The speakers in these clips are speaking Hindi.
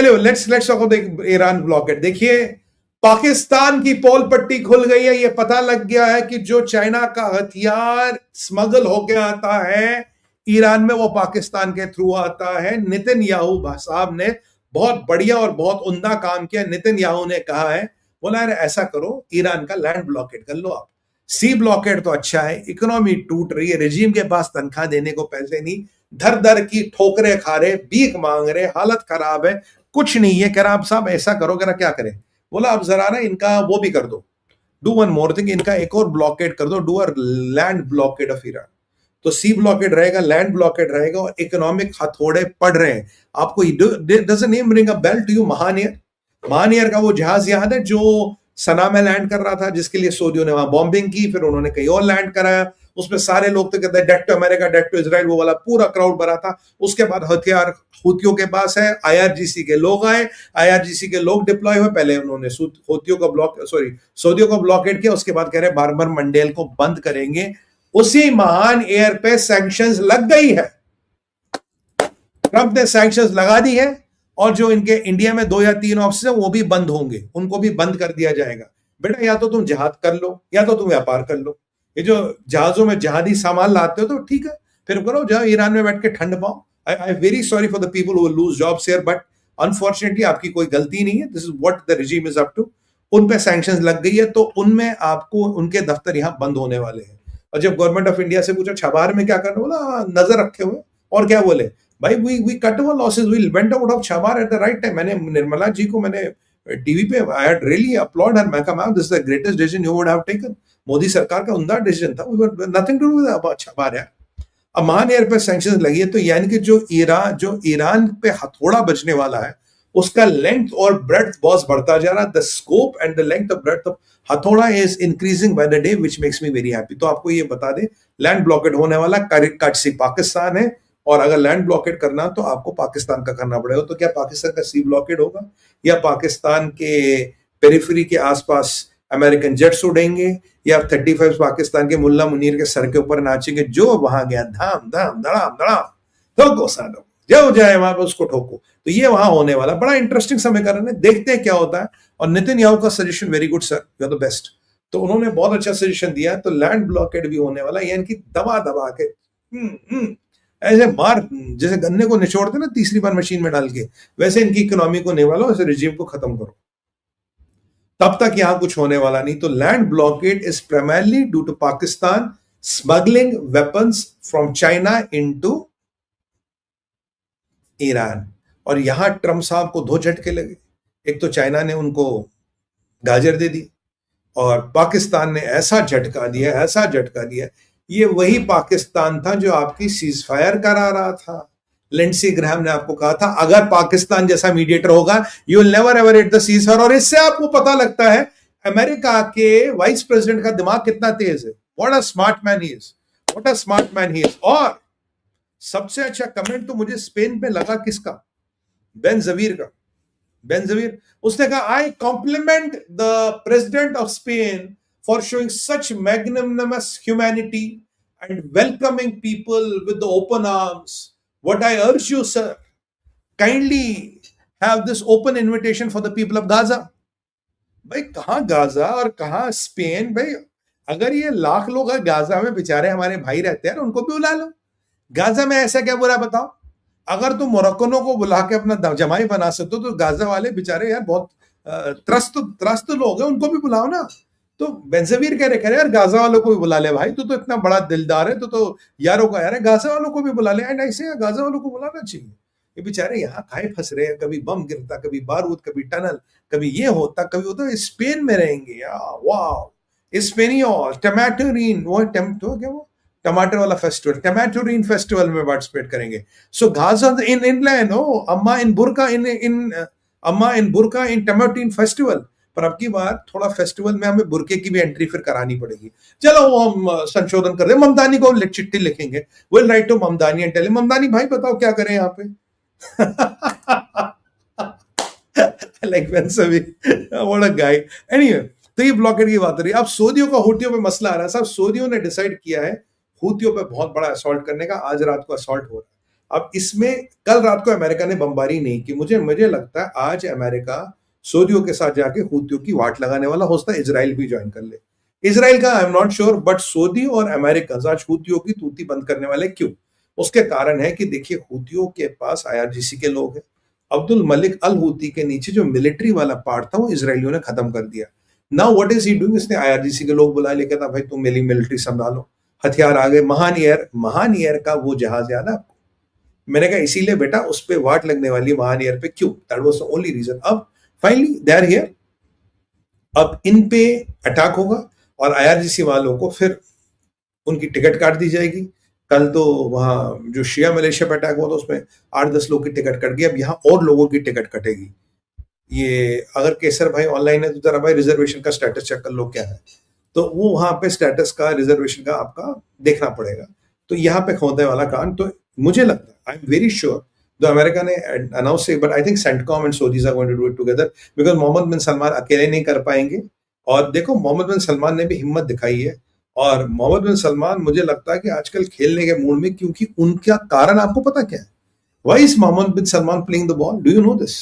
Anyway let's talk about Iran blockade. देखिए, पाकिस्तान की पोल पट्टी खुल गई है। ये पता लग गया है कि जो चाइना का हथियार स्मगल होके आता है ईरान में, वो पाकिस्तान के थ्रू आता है। नेतन्याहू साहब ने बहुत बढ़िया और बहुत उम्दा काम किया। नेतन्याहू ने कहा है, बोला यार ऐसा करो, ईरान का लैंड ब्लॉकेड कर लो आप। सी ब्लॉकेड तो अच्छा है, इकोनॉमी टूट रही है, रेजिम के पास तनख्वाह देने को पैसे नहीं, धर धर की ठोकरे खा रहे, भीख मांग रहे, हालत खराब है, कुछ नहीं है। कह रहा आप साहब ऐसा करो, कह रहा क्या करें? बोला अब जरा ना इनका वो भी कर दो, डू वन मोर थिंग, इनका एक और ब्लॉकेड कर दो, do a land blockade of Iran. तो सी ब्लॉकेड रहेगा, लैंड ब्लॉकेड रहेगा, और इकोनॉमिक हथौड़े पड़ रहे हैं आपको। Does the name ring a bell to you? Mahan Air, Mahan Air का वो जहाज याद है जो सना में लैंड कर रहा था, जिसके लिए सऊदियों ने वहां बॉम्बिंग की, फिर उन्होंने कहीं और लैंड कराया, उसमें सारे लोग तो कहते हैं death to America, death to Israel, वो वाला पूरा क्राउड भरा था। उसके बाद हथियार हूतियों के पास है, आईआरजीसी के लोग आए, आईआरजीसी के लोग डिप्लॉय हुए, पहले उन्होंने हूतियों का सऊदियों को ब्लॉकेड किया, उसके बाद कह रहे बारबर मंडेल को बंद करेंगे। उसी महान एयर पे सैंक्शंस लग गई है, ट्रंप ने सैंक्शंस लगा दी है, और जो इनके इंडिया में 2 या 3 ऑफिस है वो भी बंद होंगे, उनको भी बंद कर दिया जाएगा। बेटा या तो तुम जहाज कर लो या तो तुम व्यापार कर लो। ये जो जहाजों में जहादी सामान लाते हो तो ठीक है, फिर करो, जाओ ईरान में बैठ के ठंड पाओ। I very sorry for the people who will lose jobs here, but unfortunately आपकी कोई गलती नहीं है। This is what the regime is up to. उन पे सैंक्शंस लग गई है, तो उनमें आपको उनके दफ्तर यहां बंद होने वाले हैं। और जब गवर्नमेंट ऑफ इंडिया से पूछा छबार में क्या करना, बोला नजर रखे हुए। और क्या बोले भाई, we cut our losses, we went out of Chabahar at the right time. मैंने निर्मला जी को मैंने टीवी पे I had really applauded her. मैं कहा ma'am this is the greatest decision you would have taken. Modi सरकार का उम्दा डिसीजन था, we were nothing to do with about Chabahar यार। अब महान एयर पे सैंक्शंस लगी है, तो यानी कि जो ईरान पे हथौड़ा बजने वाला है, उसका लेंथ और ब्रेड्थ बहुत बढ़ता जा रहा है। The scope and the length of breadth of हथौड़ा is increasing by the day, which makes me very happy. तो आपको ये बता दें, लैंड ब्लॉकेड होने वाला काटसी पाकिस्तान है, और अगर लैंड ब्लॉकेड करना तो आपको पाकिस्तान का करना पड़ेगा। तो क्या पाकिस्तान का सी ब्लॉकेड होगा, या पाकिस्तान के पेरिफेरी के आसपास अमेरिकन जेट्स उड़ेंगे, या 35 पाकिस्तान के मुल्ला मुनीर के सर के ऊपर नाचेंगे, जो वहां गया धाम धाम धड़ाम धड़ाम, ठोको सालो, जो जाए वहां पर उसको ठोको। तो ये वहां होने वाला बड़ा इंटरेस्टिंग समीकरण है, देखते हैं क्या होता है। और नितिनयाहू का suggestion very good sir, you are the best. तो उन्होंने बहुत अच्छा सजेशन दिया है। तो लैंड ब्लॉकेड भी होने वाला, यानी कि दबा दबा के ऐसे मार, जैसे गन्ने को निचोड़ते ना तीसरी बार मशीन में डाल के, वैसे इनकी इकोनॉमी को निवालो, ऐसे रिजीम को खत्म करो। तब तक यहां कुछ होने वाला नहीं। तो land blockade is primarily due to Pakistan smuggling weapons from China into Iran. और यहां ट्रंप साहब को 2 झटके लगे। एक तो चाइना ने उनको गाजर दे दी, और पाकिस्तान ने ऐसा झटका दिया, ऐसा झटका दिया। ये वही पाकिस्तान था जो आपकी सीज फायर करा रहा था। लिंडसी ग्रैहम ने आपको कहा था अगर पाकिस्तान जैसा मीडिएटर होगा, you will never ever hit the cease fire. और इससे आपको पता लगता है अमेरिका के वाइस प्रेसिडेंट का दिमाग कितना तेज है। What a smart man he is, what a smart man he is. और सबसे अच्छा कमेंट तो मुझे स्पेन पे लगा किसका, बेन जवीर का। बेन जवीर, उसने कहा I compliment the president of Spain for showing such magnanimous humanity and welcoming people with the open arms. What I urge you, sir, kindly have this open invitation for the people of Gaza. भाई कहाँ गाजा और कहाँ स्पेन? भाई अगर ये लाख लोग गाजा में बेचारे हमारे भाई रहते हैं, उनको भी बुला लो। गाजा में ऐसा क्या बुरा बताओ? अगर तुम मोरक्कनों को बुला के अपना जमाई बना सकते हो, तो गाजा वाले बेचारे यार बहुत त्रस्त लोग हैं, उनको भी बुलाओ ना। तो बेंजवीर कह रहे यार गाजा वालों को भी बुला ले भाई, तो इतना बड़ा दिलदार है, तो यारों का यार है, गाजा वालों को भी बुला ले। एंड ऐसे गाजा वालों को बुलाना चाहिए। ये बेचारे यहाँ खाए फंस रहे हैं, कभी बम गिरता, कभी बारूद, कभी टनल, कभी ये होता, कभी होता। स्पेन में रहेंगे यार, वाह। स्पेनियोल टमाटोरीन, वो क्या वो टमाटर वाला फेस्टिवल, टमाटोरीन फेस्टिवल में पार्टिसिपेट करेंगे। सो गाजा इन इनलैंड, अम्मा इन बुरका इन टमाटोरीन फेस्टिवल। पर अब की बार थोड़ा फेस्टिवल में हमें बुरके की भी एंट्री फिर करानी पड़ेगी। चलो वो हम संशोधन कर दे, ममदानी को चिट्ठी लिखेंगे, will write to Mamdani and tell him, Mamdani भाई बताओ क्या करें यहाँ पे। Like what a guy. Anyway, तो ये ब्लॉकेड की बात हो रही है। अब सऊदियों का हूतियों पे मसला आ रहा है साहब। सऊदियों ने डिसाइड किया है हूतियों पे बहुत बड़ा असॉल्ट करने का। आज रात को असॉल्ट हो रहा है। अब इसमें कल रात को अमेरिका ने बमबारी नहीं की, मुझे लगता है आज अमेरिका सऊदियों के साथ जाके हूतियों की वाट लगाने वाला, हो सकता है इजराइल भी ज्वाइन कर ले। इजराइल का I am not sure, but Saudi और अमेरिका आज हूतियों की तूती बंद करने वाले। क्यों? उसके कारण है कि देखिए हूतियों के पास आईआरजीसी के लोग हैं। अब्दुल मलिक अल हूती के नीचे जो मिलिट्री वाला पार्ट था वो इसराइलियों ने खत्म कर दिया। Now what is he doing? इसने आईआरजीसी के लोग बुला लेके, था भाई तुम मेरी मिलिट्री संभालो, हथियार आ गए। महान एयर का वो जहाज याद है आपको? मैंने कहा इसीलिए बेटा उस पे वाट लगने वाली महान एयर पे। क्यों? That was the only reason. अब फाइनली दे आर हियर, अब इन पे अटैक होगा और आईआरजीसी वालों को फिर उनकी टिकट काट दी जाएगी। कल तो वहां जो शिया मलेशिया पे अटैक हुआ था उसमें 8-10 लोग की टिकट कट गई, अब यहाँ और लोगों की टिकट कटेगी। ये अगर केसर भाई ऑनलाइन है तो जरा भाई रिजर्वेशन का स्टेटस चेक कर लो क्या है, तो वो वहां पे स्टेटस का रिजर्वेशन का आपका देखना पड़ेगा। तो यहाँ पे होने वाला काम, तो मुझे लगता है आई एम वेरी श्योर जो अमेरिका ने announce, but I think CENTCOM and Saudis are going to do it together, because Mohammed bin Salman अकेले नहीं कर पाएंगे। और देखो मोहम्मद बिन सलमान ने भी हिम्मत दिखाई है, और मोहम्मद बिन सलमान मुझे लगता है कि आजकल खेलने के मूड में, क्योंकि उनका कारण आपको पता क्या है? Why is Mohammed bin Salman playing the ball? Do you know this?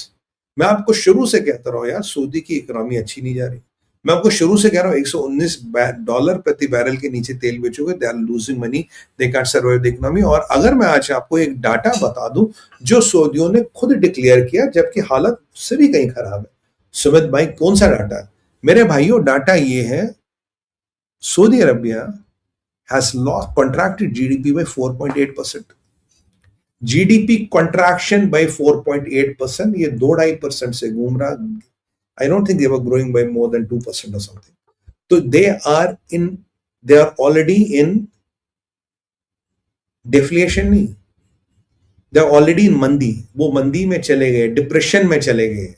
मैं आपको शुरू से कहता रहा हूं यार, सऊदी की इकोनॉमी अच्छी नहीं जा रही। मैं आपको शुरू से कह रहा हूं $119 प्रति बैरल के नीचे तेल बेचोगे, they are losing money, they can't survive the economy. और अगर मैं आज आपको एक डाटा बता दूं जो सऊदियों ने खुद डिक्लेयर किया, जबकि हालत उससे भी कहीं खराब है। सुमित भाई कौन सा डाटा है? मेरे भाइयों डाटा ये है, Saudi Arabia has lost contracted GDP by 4.8%. GDP contraction by 4.8%, ये 2-2.5% से घूम रहा। I don't think they were growing by more than 2% और समथिंग। तो they are already in deflation, नहीं, दे आर ऑलरेडी इन मंदी। वो मंदी में चले गए, डिप्रेशन में चले गए।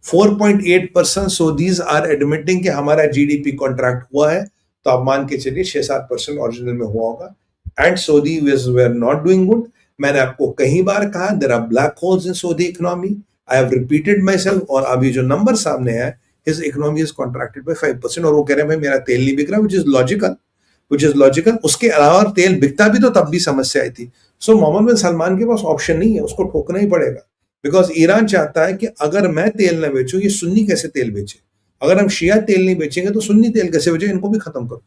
4.8%, सो दीज आर एडमिटिंग कि हमारा जीडीपी कॉन्ट्रैक्ट हुआ है। तो आप मान के चलिए 6-7% ओरिजिनल में हुआ होगा। And Saudi they are not doing good. मैंने आपको कई बार कहा there are black holes in Saudi economy, I have repeated myself. और अभी जो नंबर सामने है, his economy is contracted by 5%, और वो कह रहे हैं भाई मेरा तेल नहीं बिक रहा, विच इज लॉजिकल। उसके अलावा तेल बिकता भी तो तब भी समस्या आई थी। सो मोहम्मद बिन सलमान के पास ऑप्शन नहीं है, उसको ठोकना ही पड़ेगा। बिकॉज ईरान चाहता है कि अगर मैं तेल न बेचूं, ये सुन्नी कैसे तेल बेचे? अगर हम शिया तेल नहीं बेचेंगे तो सुन्नी तेल कैसे बेचे? इनको भी खत्म करो।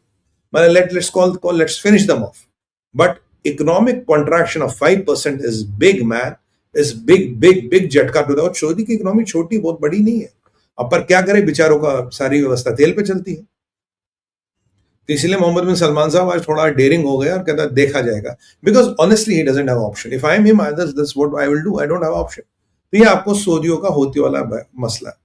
मैंने लेट्स फिनिश दम of. But economic contraction of 5% is big, man, is big झटका टू द। सऊदी की इकोनॉमी छोटी बहुत बड़ी नहीं है। अब पर क्या करे, बेचारों का सारी व्यवस्था तेल पे चलती है। तो इसलिए मोहम्मद बिन सलमान साहब आज थोड़ा डेयरिंग हो गया और कहता है देखा जाएगा, because honestly he doesn't have option. If I am him, that's what I will do, I don't have option. तो ये आपको सऊदियों का होती वाला मसला है।